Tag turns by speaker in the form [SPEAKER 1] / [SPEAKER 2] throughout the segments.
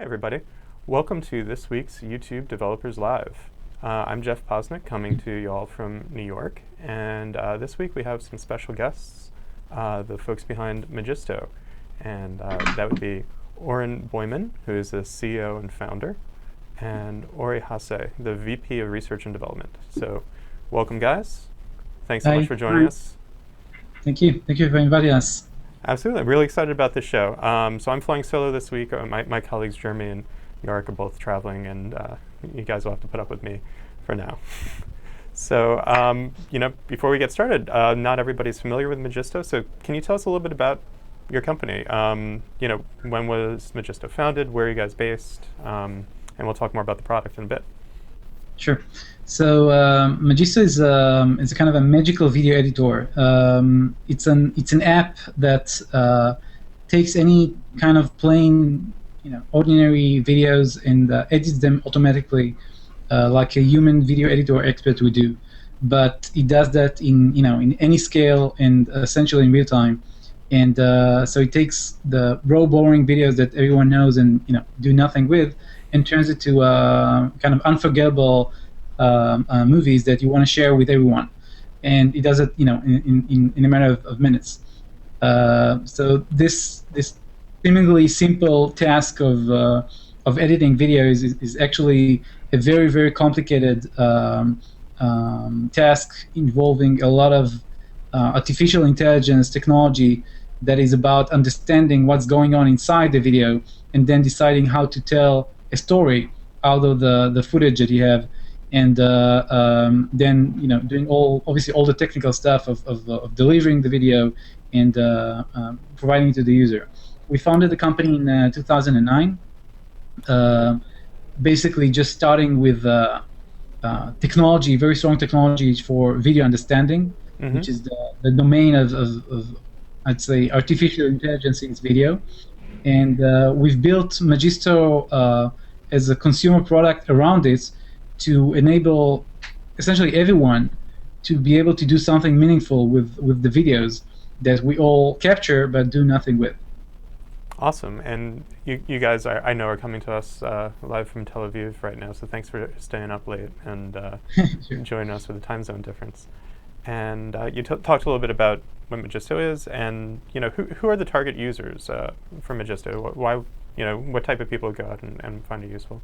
[SPEAKER 1] everybody. Welcome to this week's YouTube Developers Live. I'm Jeff Posnick, coming to you all from New York, and this week we have some special guests, the folks behind Magisto, and that would be Oren Boyman, who is the CEO and founder, and Ori Hasse, the VP of Research and Development. So, welcome, guys. Thanks so much for joining us.
[SPEAKER 2] Thank you. Thank you for inviting us.
[SPEAKER 1] Absolutely. I'm really excited about this show. So I'm flying solo this week. My colleagues Jeremy and Yark are both traveling, and you guys will have to put up with me for now. So, before we get started, not everybody's familiar with Magisto, so can you tell us a little bit about your company? When was Magisto founded? Where are you guys based? And we'll talk more about the product in a bit.
[SPEAKER 2] Sure. So Magisto is a kind of a magical video editor. It's an app that takes any kind of plain, ordinary videos and edits them automatically, like a human video editor expert would do. But it does that in any scale and essentially in real time. And so it takes the raw, boring videos that everyone knows and do nothing with, and turns it to kind of unforgettable movies that you want to share with everyone, and it does it, in a matter of minutes. So this seemingly simple task of editing videos is actually a very, very complicated task involving a lot of artificial intelligence technology that is about understanding what's going on inside the video and then deciding how to tell a story out of the footage that you have, and then doing all the technical stuff of delivering the video and providing it to the user. We founded the company in 2009, basically just starting with technology, very strong technology for video understanding, which is the domain of I'd say artificial intelligence in video, and we've built Magisto as a consumer product around it to enable essentially everyone to be able to do something meaningful with the videos that we all capture but do nothing with.
[SPEAKER 1] Awesome. And you guys, I know, are coming to us live from Tel Aviv right now, so thanks for staying up late and
[SPEAKER 2] Sure.
[SPEAKER 1] joining us with the time zone difference. And you talked a little bit about what Magisto is, and who are the target users for Magisto? Why, what type of people go out and find it useful?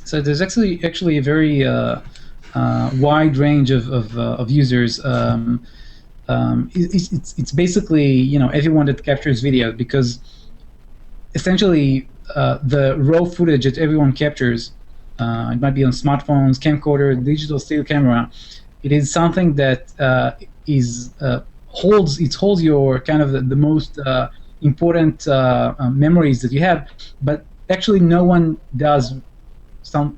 [SPEAKER 2] So there's actually a very wide range of users. It's basically everyone that captures video, because essentially the raw footage that everyone captures, it might be on smartphones, camcorder, digital still camera. It is something that holds your kind of the most important memories that you have, but actually no one does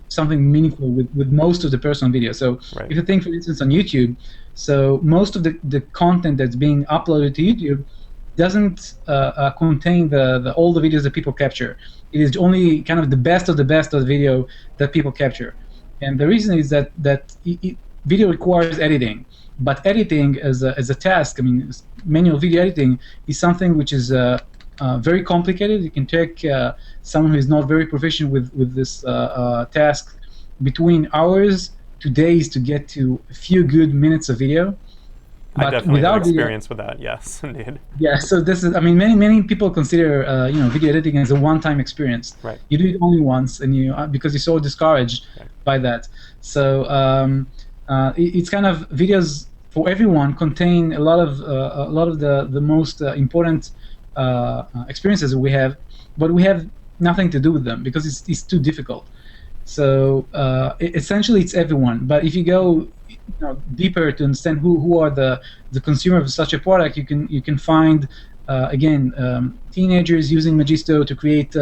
[SPEAKER 2] something meaningful with most of the personal video. So
[SPEAKER 1] Right.
[SPEAKER 2] if you think, for instance, on YouTube, so most of the content that's being uploaded to YouTube doesn't contain all the videos that people capture. It is only kind of the best of the video that people capture. And the reason is that video requires editing, but editing as a task, manual video editing is something which is very complicated. It can take someone who is not very proficient with this task between hours to days to get to a few good minutes of video.
[SPEAKER 1] I definitely have experience with that. Yes, indeed.
[SPEAKER 2] Yeah, so this is, many people consider video editing as a one-time experience.
[SPEAKER 1] Right.
[SPEAKER 2] You do it only once, and because you're so discouraged by that. So it's kind of videos for everyone contain a lot of the most important experiences that we have, but we have nothing to do with them because it's too difficult. So essentially, it's everyone. But if you go deeper to understand who are the consumer of such a product, you can find teenagers using Magisto to create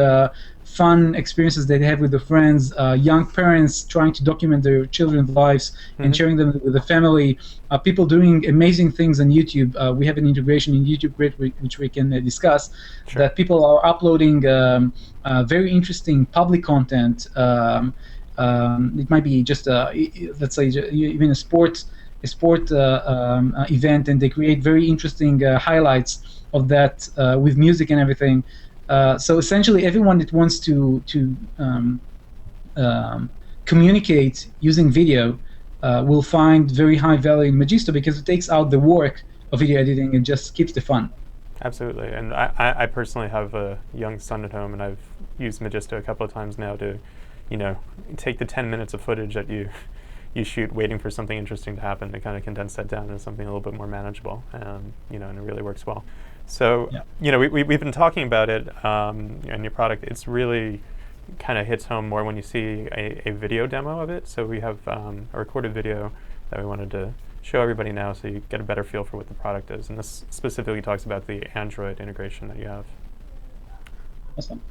[SPEAKER 2] fun experiences they have with their friends, young parents trying to document their children's lives and sharing them with the family, people doing amazing things on YouTube. We have an integration in YouTube Grid which we can discuss, that people are uploading very interesting public content. It might be just let's say even a sport event, and they create very interesting highlights of that with music and everything. So essentially, everyone that wants to communicate using video will find very high value in Magisto because it takes out the work of video editing and just keeps the fun.
[SPEAKER 1] Absolutely, and I personally have a young son at home, and I've used Magisto a couple of times now to, take the 10 minutes of footage that you shoot waiting for something interesting to happen to kind of condense that down into something a little bit more manageable, and it really works well. So,
[SPEAKER 2] yeah.
[SPEAKER 1] We've been talking about it, and your product, it's really kind of hits home more when you see a video demo of it. So we have a recorded video that we wanted to show everybody now so you get a better feel for what the product is. And this specifically talks about the Android integration that you have.
[SPEAKER 2] Awesome.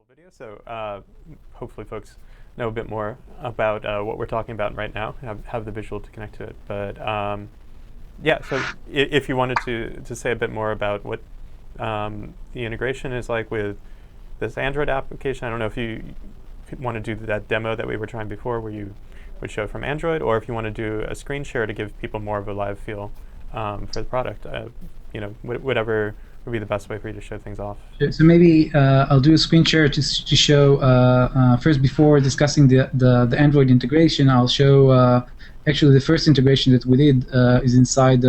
[SPEAKER 1] Video. So hopefully folks know a bit more about what we're talking about right now, have the visual to connect to it. But yeah, so if you wanted to say a bit more about what the integration is like with this Android application, I don't know if you want to do that demo that we were trying before where you would show from Android, or if you want to do a screen share to give people more of a live feel for the product. Whatever would be the best way for you to show things off.
[SPEAKER 2] So maybe I'll do a screen share to show first, before discussing the Android integration. I'll show actually the first integration that we did is inside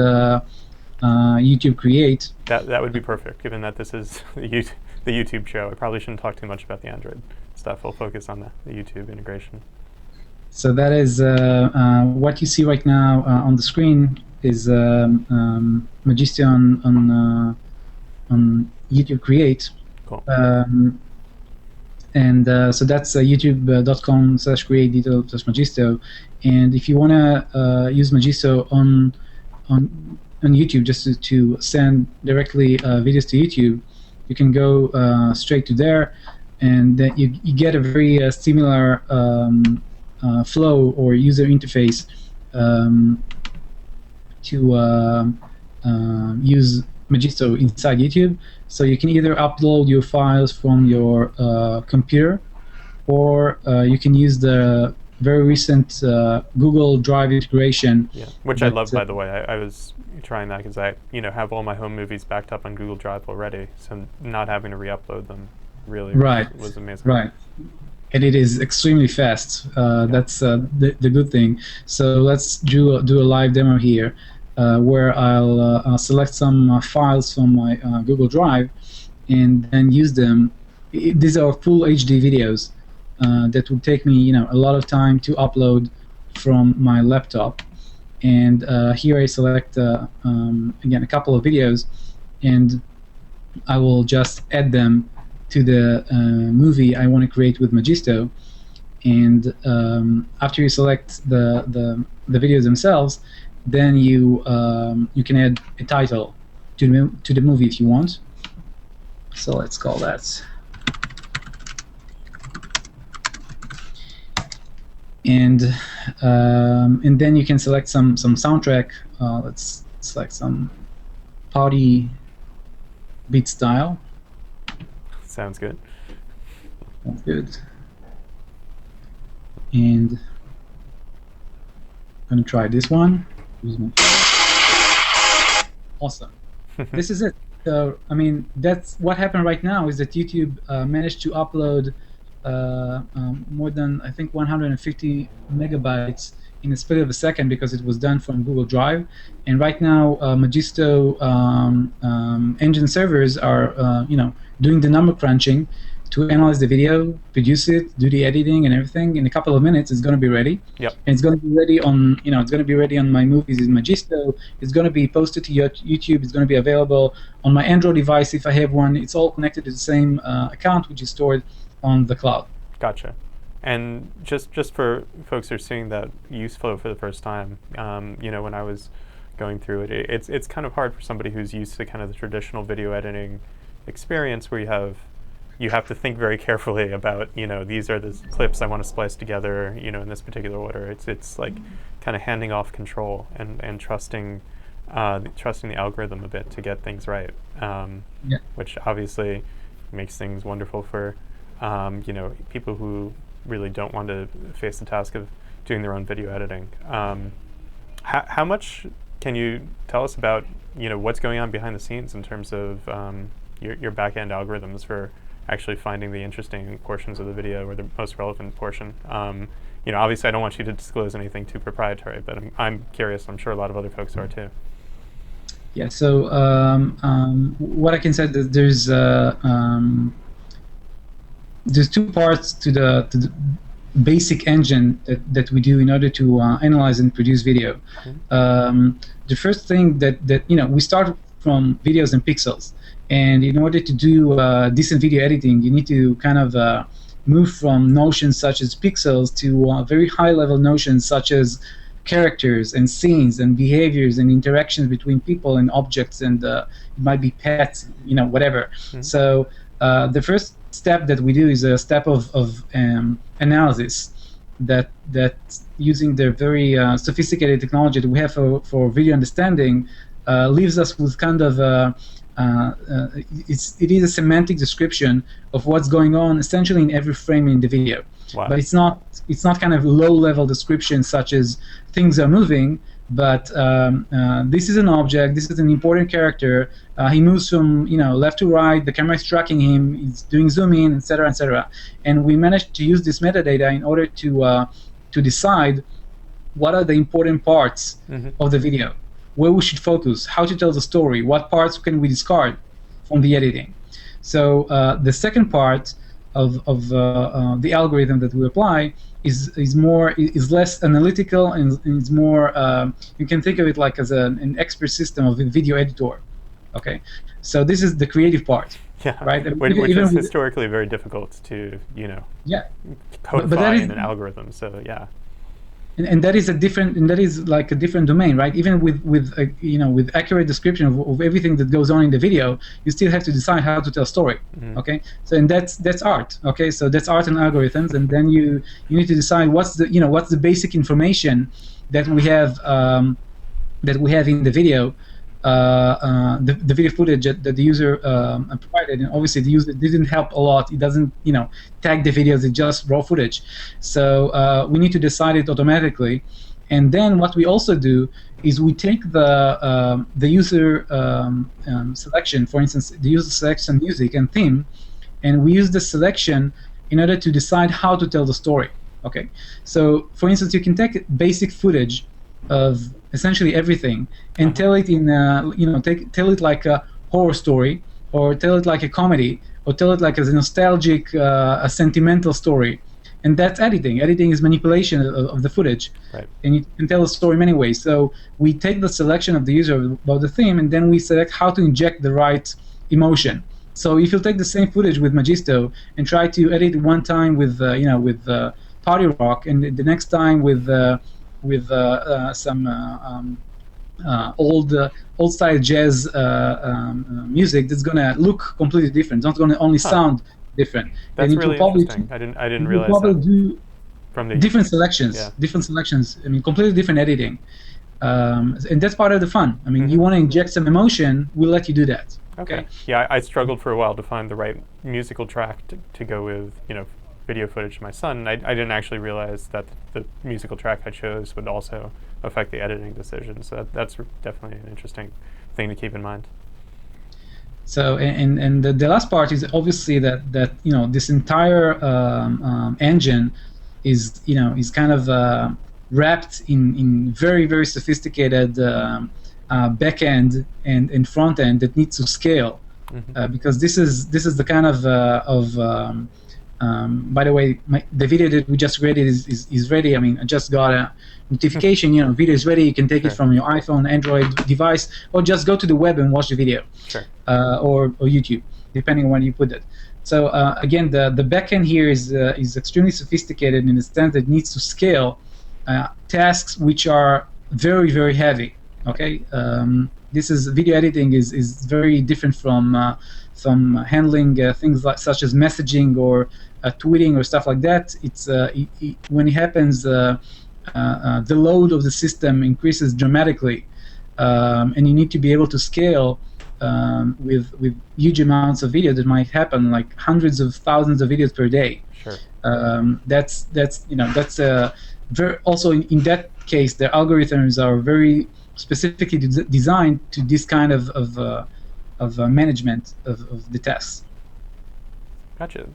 [SPEAKER 2] YouTube Create.
[SPEAKER 1] That would be perfect, given that this is the YouTube show. I probably shouldn't talk too much about the Android stuff. We'll focus on the YouTube integration.
[SPEAKER 2] So that is what you see right now on the screen is Magisto on YouTube Create.
[SPEAKER 1] Cool.
[SPEAKER 2] And so that's youtube.com/create_Magisto. And if you want to use Magisto on YouTube, just to send directly videos to YouTube, you can go straight to there, and then you get a very similar flow or user interface to use Magisto inside YouTube. So you can either upload your files from your computer, or you can use the very recent Google Drive integration.
[SPEAKER 1] Yeah, which I love, by the way. I was trying that because I have all my home movies backed up on Google Drive already, so not having to re-upload them really was amazing.
[SPEAKER 2] Right. And it is extremely fast. That's the good thing. So let's do a live demo here, where I'll select some files from my Google Drive and then use them. These are full HD videos that would take me a lot of time to upload from my laptop. And here I select again a couple of videos, and I will just add them to the movie I want to create with Magisto. And after you select the videos themselves, then you can add a title. to the movie if you want. So let's call that. And then you can select some soundtrack. Let's select some party beat style.
[SPEAKER 1] Sounds good.
[SPEAKER 2] Sounds good. And I'm gonna try this one. Awesome. This is it. So I mean, that's what happened right now is that YouTube managed to upload more than, I think, 150 megabytes in a split of a second because it was done from Google Drive. And right now, Magisto engine servers are, doing the number crunching to analyze the video, produce it, do the editing and everything. In a couple of minutes, it's going to be ready.
[SPEAKER 1] Yep.
[SPEAKER 2] And it's going to be ready on, it's going to be ready on my movies in Magisto. It's going to be posted to YouTube. It's going to be available on my Android device if I have one. It's all connected to the same account, which is stored on the cloud.
[SPEAKER 1] Gotcha. And just for folks who are seeing that use flow for the first time, when I was going through it, it's kind of hard for somebody who's used to kind of the traditional video editing experience where you have to think very carefully about, these are the clips I want to splice together, in this particular order. It's like kind of handing off control and trusting the algorithm a bit to get things right, which obviously makes things wonderful for people who really don't want to face the task of doing their own video editing. How much can you tell us about what's going on behind the scenes in terms of your back-end algorithms for actually finding the interesting portions of the video or the most relevant portion? Obviously I don't want you to disclose anything too proprietary, but I'm curious. I'm sure a lot of other folks are too.
[SPEAKER 2] Yeah. So what I can say is there's two parts to the basic engine that we do in order to analyze and produce video. The first thing that we start from videos and pixels, and in order to do decent video editing, you need to kind of move from notions such as pixels to very high-level notions such as characters and scenes and behaviors and interactions between people and objects, and it might be pets, whatever. So the first step that we do is a step of analysis that using the very sophisticated technology that we have for video understanding leaves us with kind of it is a semantic description of what's going on essentially in every frame in the video.
[SPEAKER 1] Wow.
[SPEAKER 2] But it's not kind of low-level description such as things are moving, but this is an object, this is an important character, he moves from left to right, the camera is tracking him, he's doing zoom in, etc., etc. And we managed to use this metadata in order to decide what are the important parts of the video, where we should focus, how to tell the story, what parts can we discard from the editing. So the second part of the algorithm that we apply is less analytical and is more, you can think of it like as an expert system of a video editor. Okay, so this is the creative part.
[SPEAKER 1] Yeah,
[SPEAKER 2] right.
[SPEAKER 1] Which is historically very difficult to codify in an algorithm. So yeah.
[SPEAKER 2] And that is like a different domain, right? Even with accurate description of everything that goes on in the video, you still have to decide how to tell a story. Okay, so and that's art. Okay, so that's art and algorithms, and then you need to decide what's the basic information that we have in the video. The video footage that the user provided, and obviously the user didn't help a lot. It doesn't tag the videos, it's just raw footage. So we need to decide it automatically. And then what we also do is we take the user selection, for instance, the user selection music and theme, and we use the selection in order to decide how to tell the story. Okay, so for instance, you can take basic footage of essentially everything and tell it in tell it like a horror story, or tell it like a comedy, or tell it like as a nostalgic a sentimental story, and that's editing. Editing is manipulation of the footage,
[SPEAKER 1] right.
[SPEAKER 2] And you can tell a story many ways. So we take the selection of the user about the theme, and then we select how to inject the right emotion. So if you take the same footage with Magisto and try to edit one time with party rock, and the next time with some old style jazz music that's gonna look completely different. It's not gonna only
[SPEAKER 1] Huh.
[SPEAKER 2] sound different, and
[SPEAKER 1] That's really interesting. I didn't
[SPEAKER 2] it will
[SPEAKER 1] realize
[SPEAKER 2] probably
[SPEAKER 1] that
[SPEAKER 2] do
[SPEAKER 1] from the
[SPEAKER 2] different
[SPEAKER 1] YouTube.
[SPEAKER 2] selections.
[SPEAKER 1] Yeah.
[SPEAKER 2] Different selections. I mean, completely different editing, and that's part of the fun. I mean, you want to inject some emotion, we'll let you do that.
[SPEAKER 1] Okay.
[SPEAKER 2] Okay.
[SPEAKER 1] Yeah, I struggled for a while to find the right musical track to go with, video footage of my son. I didn't actually realize that the musical track I chose would also affect the editing decision. So that's definitely an interesting thing to keep in mind.
[SPEAKER 2] So and the last part is obviously that this entire engine is kind of wrapped in very very sophisticated backend and front end that needs to scale, because this is the kind of by the way, the video that we just created is ready. I mean, I just got a notification. Video is ready. You can take it from your iPhone, Android device, or just go to the web and watch the video,
[SPEAKER 1] Sure.
[SPEAKER 2] or YouTube, depending on when you put it. So again, the backend here is extremely sophisticated in the sense that it needs to scale tasks which are very very heavy. Okay, this is video editing is very different from handling things such as messaging or tweeting or stuff like that. It's when it happens, the load of the system increases dramatically, and you need to be able to scale with huge amounts of video that might happen, like hundreds of thousands of videos per day.
[SPEAKER 1] Sure.
[SPEAKER 2] That's very also in that case the algorithms are very specifically designed to this kind of management of the tasks.
[SPEAKER 1] Gotcha.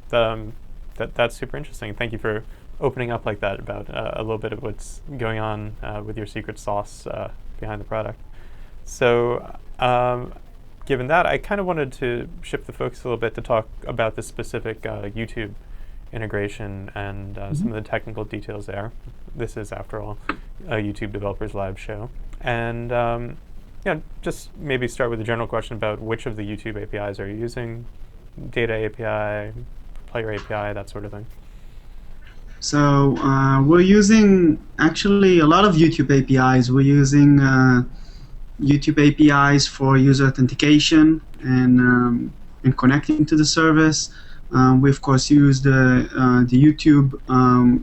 [SPEAKER 1] That's super interesting. Thank you for opening up like that about a little bit of what's going on with your secret sauce behind the product. So, given that, I kind of wanted to shift the focus a little bit to talk about the specific YouTube integration and some of the technical details there. This is, after all, a YouTube Developers Lab show. And just maybe start with a general question about which of the YouTube APIs are you using? Data API, Player API, that sort of thing.
[SPEAKER 3] So we're using actually a lot of YouTube APIs. We're using YouTube APIs for user authentication and connecting to the service. We of course use the YouTube.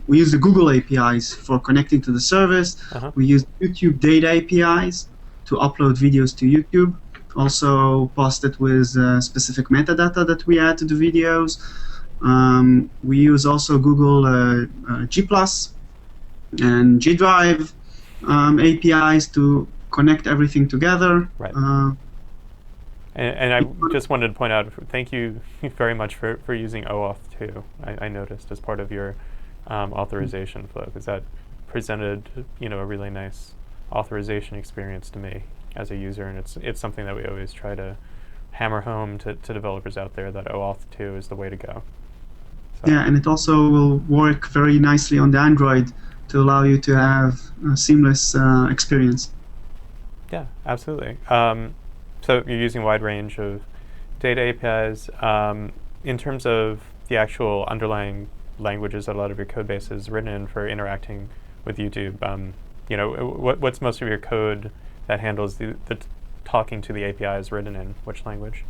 [SPEAKER 3] We use the Google APIs for connecting to the service. We use YouTube data APIs to upload videos to YouTube. Also post it with specific metadata that we add to the videos. We use also Google G+ and G Drive APIs to connect everything together.
[SPEAKER 1] Right. And I just wanted to point out, thank you very much for using OAuth 2. I noticed as part of your authorization flow, because that presented a really nice authorization experience to me as a user, and it's something that we always try to hammer home to developers out there, that OAuth 2 is the way to go. So.
[SPEAKER 3] Yeah, and it also will work very nicely on the Android to allow you to have a seamless experience.
[SPEAKER 1] Yeah, absolutely. So you're using a wide range of data APIs. In terms of the actual underlying languages that a lot of your code base is written in for interacting with YouTube, what's most of your code that handles the talking to the APIs written in? Which language?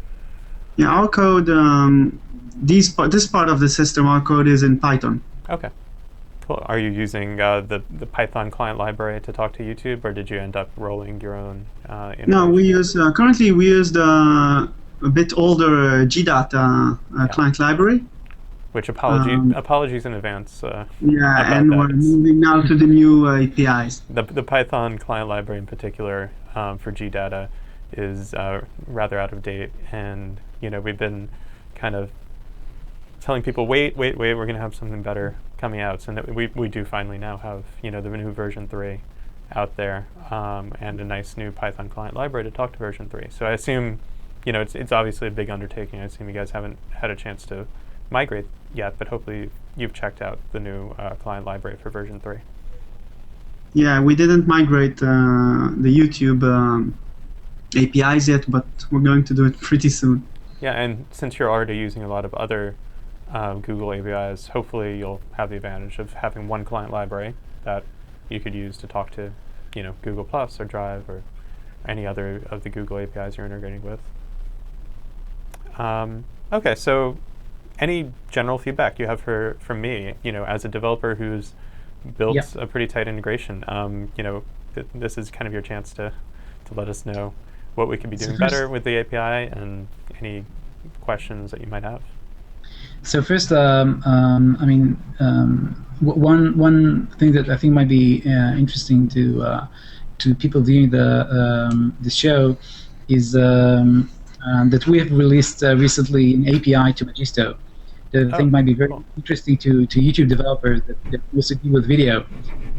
[SPEAKER 3] Yeah, our code, this part of the system, our code is in Python.
[SPEAKER 1] Okay. Cool. Are you using the Python client library to talk to YouTube, or did you end up rolling your own?
[SPEAKER 3] No, we use currently we use a bit older GData client library.
[SPEAKER 1] Which apologies in advance.
[SPEAKER 3] Yeah, and we're moving now to the new APIs.
[SPEAKER 1] The Python client library in particular for GData is rather out of date, and we've been kind of telling people, wait, we're going to have something better coming out. So we do finally now have the new version 3 out there, and a nice new Python client library to talk to version 3. So I assume it's obviously a big undertaking. I assume you guys haven't had a chance to migrate yet, but hopefully you've checked out the new client library for version 3.
[SPEAKER 3] Yeah, we didn't migrate the YouTube APIs yet, but we're going to do it pretty soon.
[SPEAKER 1] Yeah, and since you're already using a lot of other Google APIs, hopefully you'll have the advantage of having one client library that you could use to talk to, Google Plus or Drive or any other of the Google APIs you're integrating with. Okay, so any general feedback you have from me, as a developer who's built a pretty tight integration, this is kind of your chance to let us know what we could be doing better with the API and any questions that you might have.
[SPEAKER 2] So first, one thing that I think might be interesting to people viewing the show is that we have released recently an API to Magisto that I think might be very interesting to YouTube developers that also deal with video.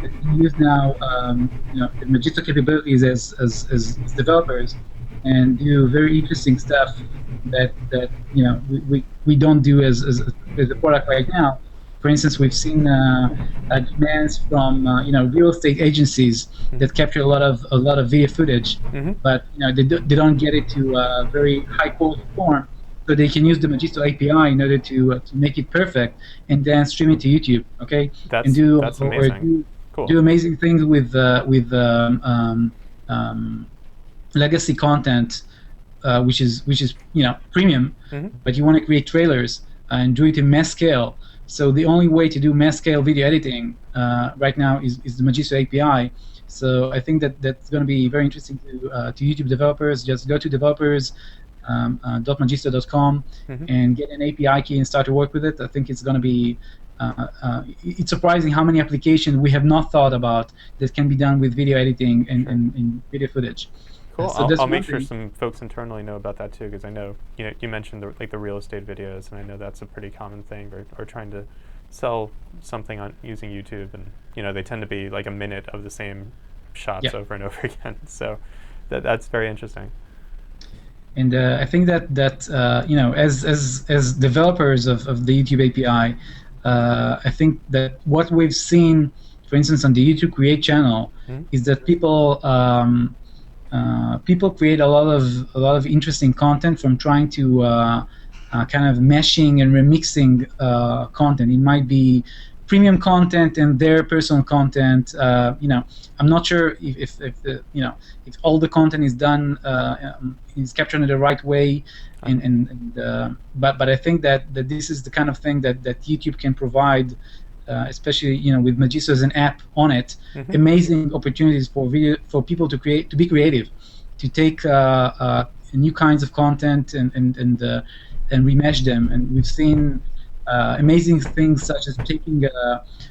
[SPEAKER 2] That can use now the Magisto capabilities as developers and do very interesting stuff that we don't do as a product right now. For instance, we've seen demands from real estate agencies that capture a lot of video footage, but they don't get it to a very high quality form, so they can use the Magisto API in order to make it perfect and then stream it to YouTube. Okay,
[SPEAKER 1] that's amazing. Cool.
[SPEAKER 2] Do amazing things with legacy content, which is premium, but you want to create trailers and do it in mass scale. So the only way to do mass scale video editing right now is the Magisto API. So I think that's going to be very interesting to YouTube developers. Just go to developers.magisto.com and get an API key and start to work with it. I think it's going to be it's surprising how many applications we have not thought about that can be done with video editing and video footage.
[SPEAKER 1] Cool.
[SPEAKER 2] So
[SPEAKER 1] I'll make sure some folks internally know about that too, because I know you mentioned the real estate videos, and I know that's a pretty common thing, or trying to sell something on using YouTube, and they tend to be like a minute of the same shots over and over again. So that's very interesting.
[SPEAKER 2] And I think that as developers of the YouTube API, I think that what we've seen, for instance, on the YouTube Create channel, is that people create a lot of interesting content from trying to kind of meshing and remixing content. It might be premium content and their personal content. I'm not sure if all the content is done is captured in the right way, but I think that this is the kind of thing that YouTube can provide. Especially with Magisto as an app on it, amazing opportunities for people to be creative, to take new kinds of content and remesh them. And we've seen amazing things such as taking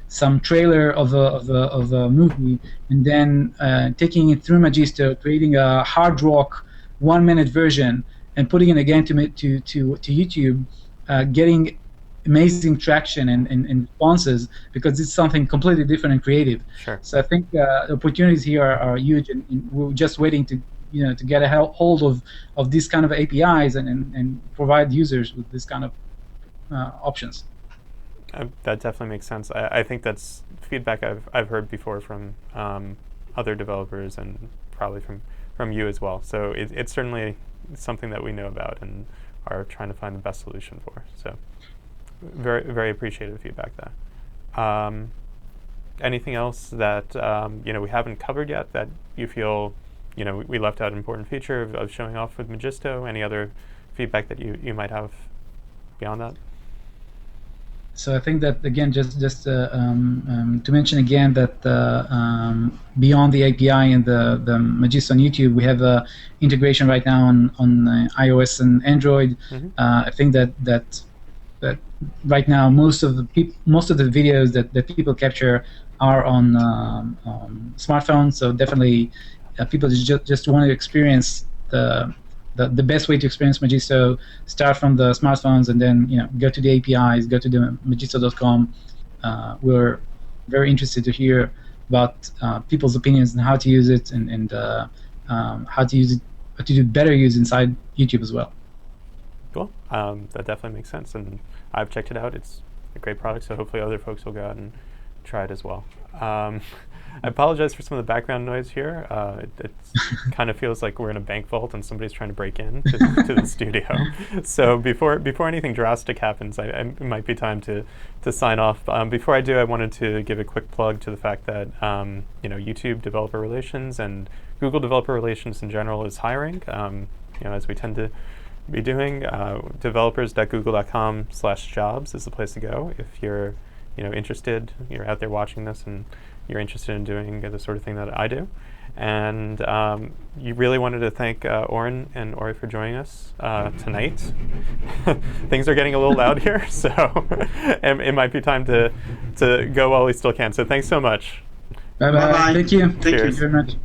[SPEAKER 2] some trailer of a movie and then taking it through Magisto, creating a hard rock 1-minute version and putting it again to YouTube, getting amazing traction and responses because it's something completely different and creative.
[SPEAKER 1] Sure.
[SPEAKER 2] So I think the opportunities here are huge, and we're just waiting to get a hold of these kind of APIs and provide users with this kind of options.
[SPEAKER 1] That definitely makes sense. I think that's feedback I've heard before from other developers and probably from you as well. So it's certainly something that we know about and are trying to find the best solution for. So. Very, very appreciated feedback there. Anything else that we haven't covered yet that you feel we left out an important feature of showing off with Magisto? Any other feedback that you might have beyond that?
[SPEAKER 2] So I think that again, just to mention again that beyond the API and the Magisto on YouTube, we have integration right now on iOS and Android. I think that right now most of the videos that people capture are on smartphones. So definitely people just want to experience the best way to experience Magisto. Start from the smartphones and then go to the APIs, go to the Magisto.com. We're very interested to hear about people's opinions on how to use it and how to use it to do better use inside YouTube as well.
[SPEAKER 1] Cool. That definitely makes sense, and I've checked it out. It's a great product, so hopefully other folks will go out and try it as well. I apologize for some of the background noise here. It kind of feels like we're in a bank vault and somebody's trying to break in to the studio. So before anything drastic happens, it might be time to sign off. Before I do, I wanted to give a quick plug to the fact that YouTube Developer Relations and Google Developer Relations in general is hiring. As we tend to be doing, developers.google.com/jobs is the place to go if you're interested. You're out there watching this and you're interested in doing the sort of thing that I do. And you really wanted to thank Oren and Ori for joining us tonight. Things are getting a little loud here, so it might be time to go while we still can. So thanks so much.
[SPEAKER 2] Bye-bye. Thank you.
[SPEAKER 3] Thank you
[SPEAKER 1] Cheers.
[SPEAKER 3] very much.